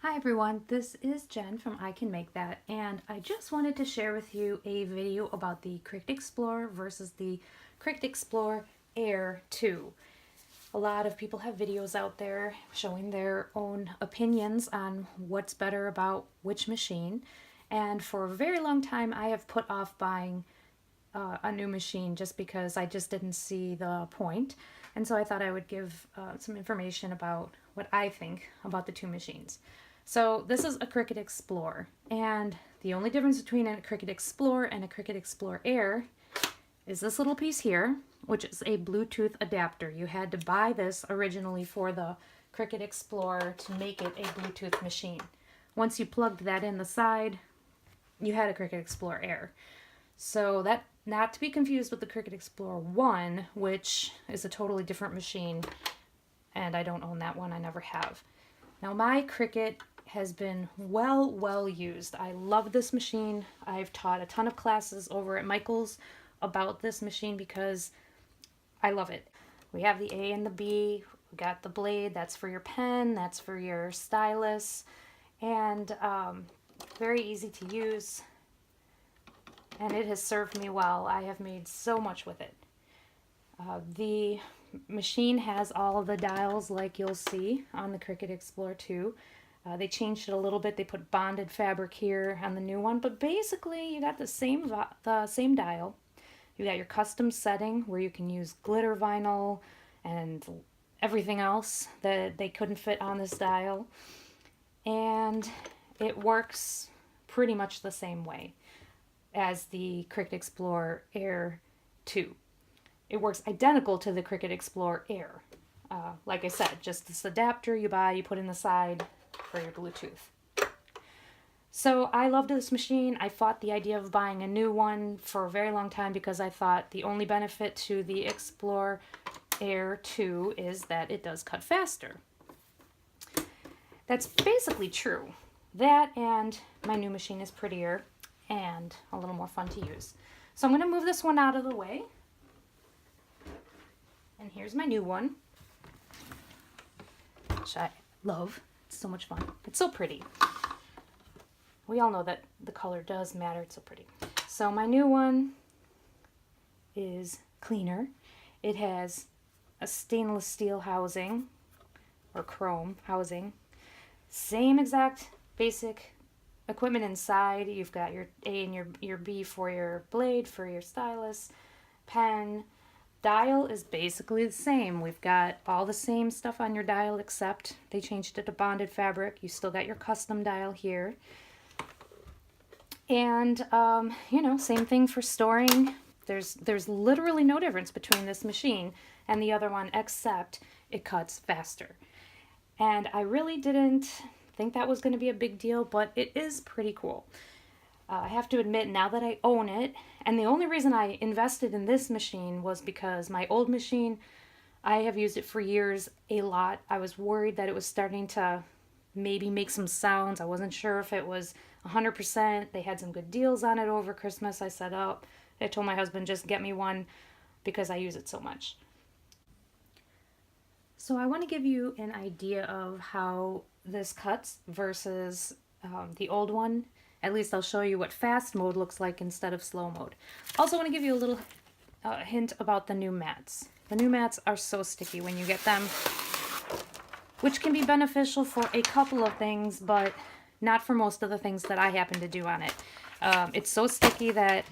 Hi everyone, this is Jen from I Can Make That, and I just wanted to share with you a video about the Cricut Explore versus the Cricut Explore Air 2. A lot of people have videos out there showing their own opinions on what's better about which machine, and for a very long time I have put off buying a new machine just because I just didn't see the point, and so I thought I would give some information about what I think about the two machines. So this is a Cricut Explore, and the only difference between a Cricut Explore and a Cricut Explore Air is this little piece here, which is a Bluetooth adapter. You had to buy this originally for the Cricut Explore to make it a Bluetooth machine. Once you plugged that in the side, you had a Cricut Explore Air. So that, not to be confused with the Cricut Explore 1, which is a totally different machine, and I don't own that one, I never have. Now my Cricut has been well used. I love this machine. I've taught a ton of classes over at Michael's about this machine because I love it. We have the A and the B. We got the blade. That's for your pen. That's for your stylus. And very easy to use. And it has served me well. I have made so much with it. The machine has all of the dials like you'll see on the Cricut Explore 2. They changed it a little bit. They put bonded fabric here on the new one, but basically you got the same dial. You got your custom setting where you can use glitter vinyl and everything else that they couldn't fit on this dial. And it works pretty much the same way as the Cricut Explore Air 2. It works identical to the Cricut Explore Air. Like I said, just this adapter you buy, you put in the side for your Bluetooth. So I loved this machine. I fought the idea of buying a new one for a very long time because I thought the only benefit to the Explore Air 2 is that it does cut faster. That's basically true. That and my new machine is prettier and a little more fun to use. So I'm going to move this one out of the way. And here's my new one, which I love. It's so much fun. It's so pretty. We all know that the color does matter. It's so pretty. So my new one is cleaner. It has a stainless steel housing, or chrome housing. Same exact basic equipment inside. You've got your A and your B for your blade, for your stylus, pen. Dial is basically the same. We've got all the same stuff on your dial except they changed it to bonded fabric. You still got your custom dial here. And, same thing for storing. There's literally no difference between this machine and the other one except it cuts faster. And I really didn't think that was going to be a big deal, but it is pretty cool. I have to admit, now that I own it, and the only reason I invested in this machine was because my old machine, I have used it for years a lot. I was worried that it was starting to maybe make some sounds. I wasn't sure if it was 100%. They had some good deals on it over Christmas. I said, oh, I told my husband, just get me one because I use it so much. So I want to give you an idea of how this cuts versus the old one. At least I'll show you what fast mode looks like instead of slow mode. Also want to give you a little hint about the new mats. The new mats are so sticky when you get them, which can be beneficial for a couple of things, but not for most of the things that I happen to do on it. It's so sticky that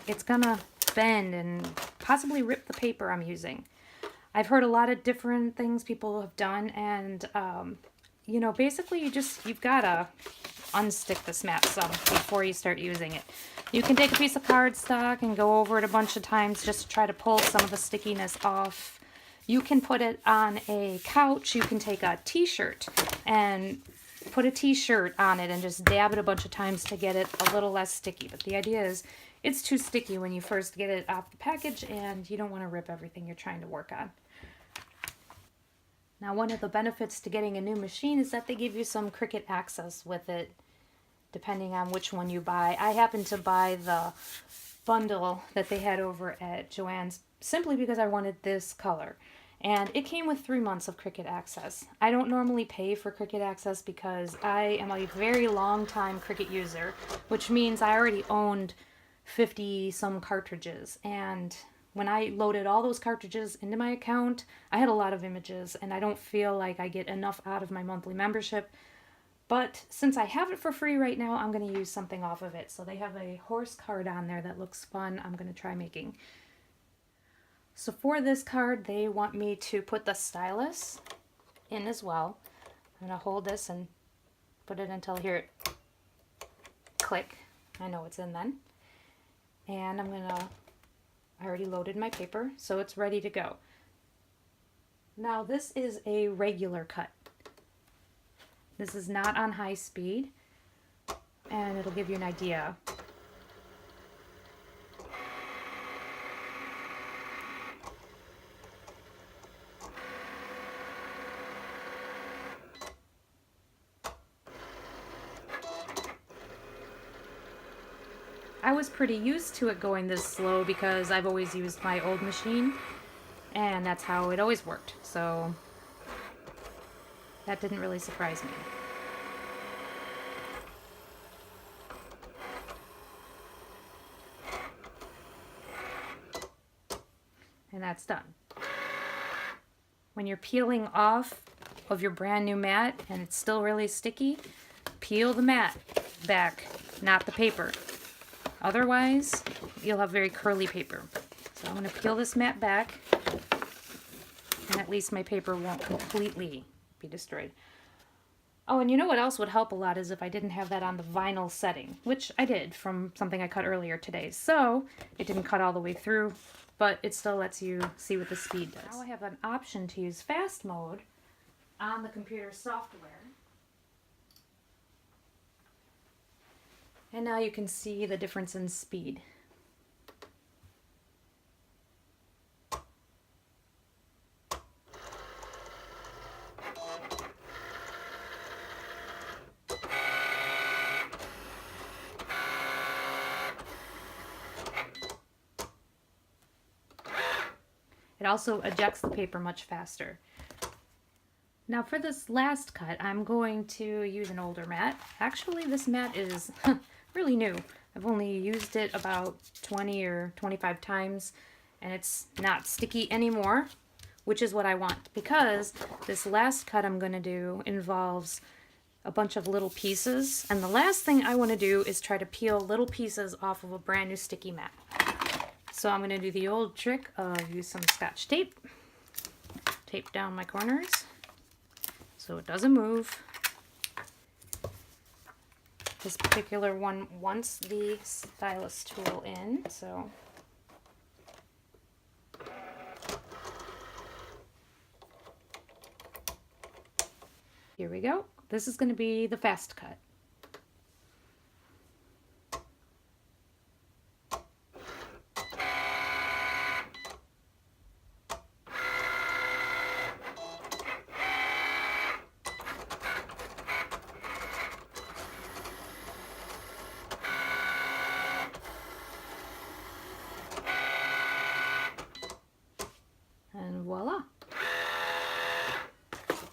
it's gonna bend and possibly rip the paper I'm using. I've heard a lot of different things people have done, and basically you've gotta unstick this mat some before you start using it. You can take a piece of cardstock and go over it a bunch of times just to try to pull some of the stickiness off. You can put it on a couch. You can take a t-shirt and put a t-shirt on it and just dab it a bunch of times to get it a little less sticky. But the idea is it's too sticky when you first get it off the package and you don't want to rip everything you're trying to work on. Now, one of the benefits to getting a new machine is that they give you some Cricut access with it, depending on which one you buy. I happened to buy the bundle that they had over at Joann's simply because I wanted this color. And it came with 3 months of Cricut Access. I don't normally pay for Cricut Access because I am a very long time Cricut user, which means I already owned 50 some cartridges. And when I loaded all those cartridges into my account, I had a lot of images, and I don't feel like I get enough out of my monthly membership. But since I have it for free right now, I'm going to use something off of it. So they have a horse card on there that looks fun. I'm going to try making. So for this card, they want me to put the stylus in as well. I'm going to hold this and put it until I hear it click. I know it's in then. And I already loaded my paper, so it's ready to go. Now this is a regular cut. This is not on high speed, and it'll give you an idea. I was pretty used to it going this slow because I've always used my old machine, and that's how it always worked. So that didn't really surprise me. And that's done. When you're peeling off of your brand new mat and it's still really sticky, peel the mat back, not the paper. Otherwise, you'll have very curly paper. So I'm going to peel this mat back, and at least my paper won't completely be destroyed. Oh, and you know what else would help a lot is if I didn't have that on the vinyl setting, which I did from something I cut earlier today. So it didn't cut all the way through, but it still lets you see what the speed does. Now I have an option to use fast mode on the computer software. And now you can see the difference in speed. It also ejects the paper much faster. Now for this last cut, I'm going to use an older mat. Actually, this mat is really new. I've only used it about 20 or 25 times, and it's not sticky anymore, which is what I want, because this last cut I'm going to do involves a bunch of little pieces, and the last thing I want to do is try to peel little pieces off of a brand new sticky mat. So I'm going to do the old trick of use some Scotch tape, tape down my corners so it doesn't move. This particular one wants the stylus tool in, so here we go. This is going to be the fast cut. And voila.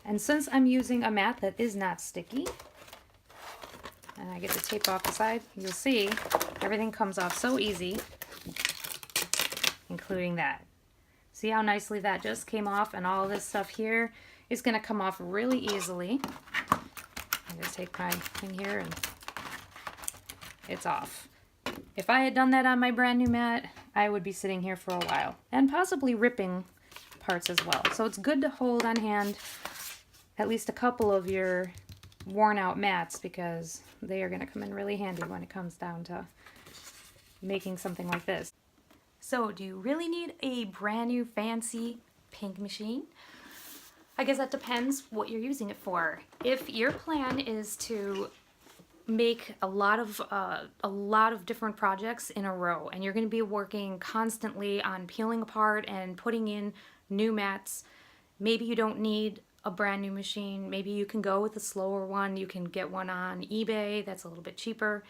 And since I'm using a mat that is not sticky, and I get the tape off the side, you'll see everything comes off so easy, including that. See how nicely that just came off, and all this stuff here is going to come off really easily. I just take my thing here and it's off. If I had done that on my brand new mat, I would be sitting here for a while and possibly ripping parts as well. So it's good to hold on hand at least a couple of your worn out mats, because they are going to come in really handy when it comes down to making something like this. So do you really need a brand new fancy pink machine? I guess that depends what you're using it for. If your plan is to make a lot of different projects in a row, and you're going to be working constantly on peeling apart and putting in new mats, maybe you don't need a brand new machine. Maybe you can go with a slower one. You can get one on eBay that's a little bit cheaper.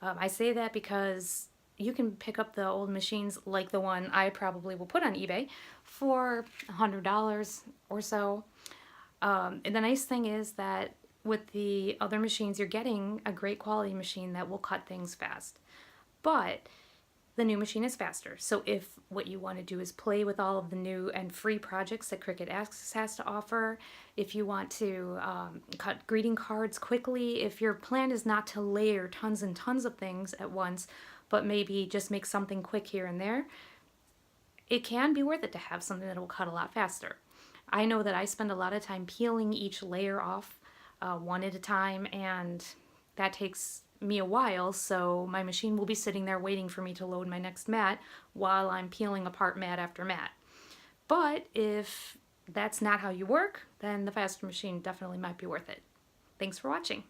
I say that because you can pick up the old machines like the one I probably will put on eBay for $100 or so. And the nice thing is that with the other machines, you're getting a great quality machine that will cut things fast. But the new machine is faster. So if what you want to do is play with all of the new and free projects that Cricut has to offer, if you want to cut greeting cards quickly, if your plan is not to layer tons and tons of things at once, but maybe just make something quick here and there, it can be worth it to have something that will cut a lot faster. I know that I spend a lot of time peeling each layer off one at a time, and that takes me a while, so my machine will be sitting there waiting for me to load my next mat while I'm peeling apart mat after mat. But if that's not how you work, then the faster machine definitely might be worth it. Thanks for watching.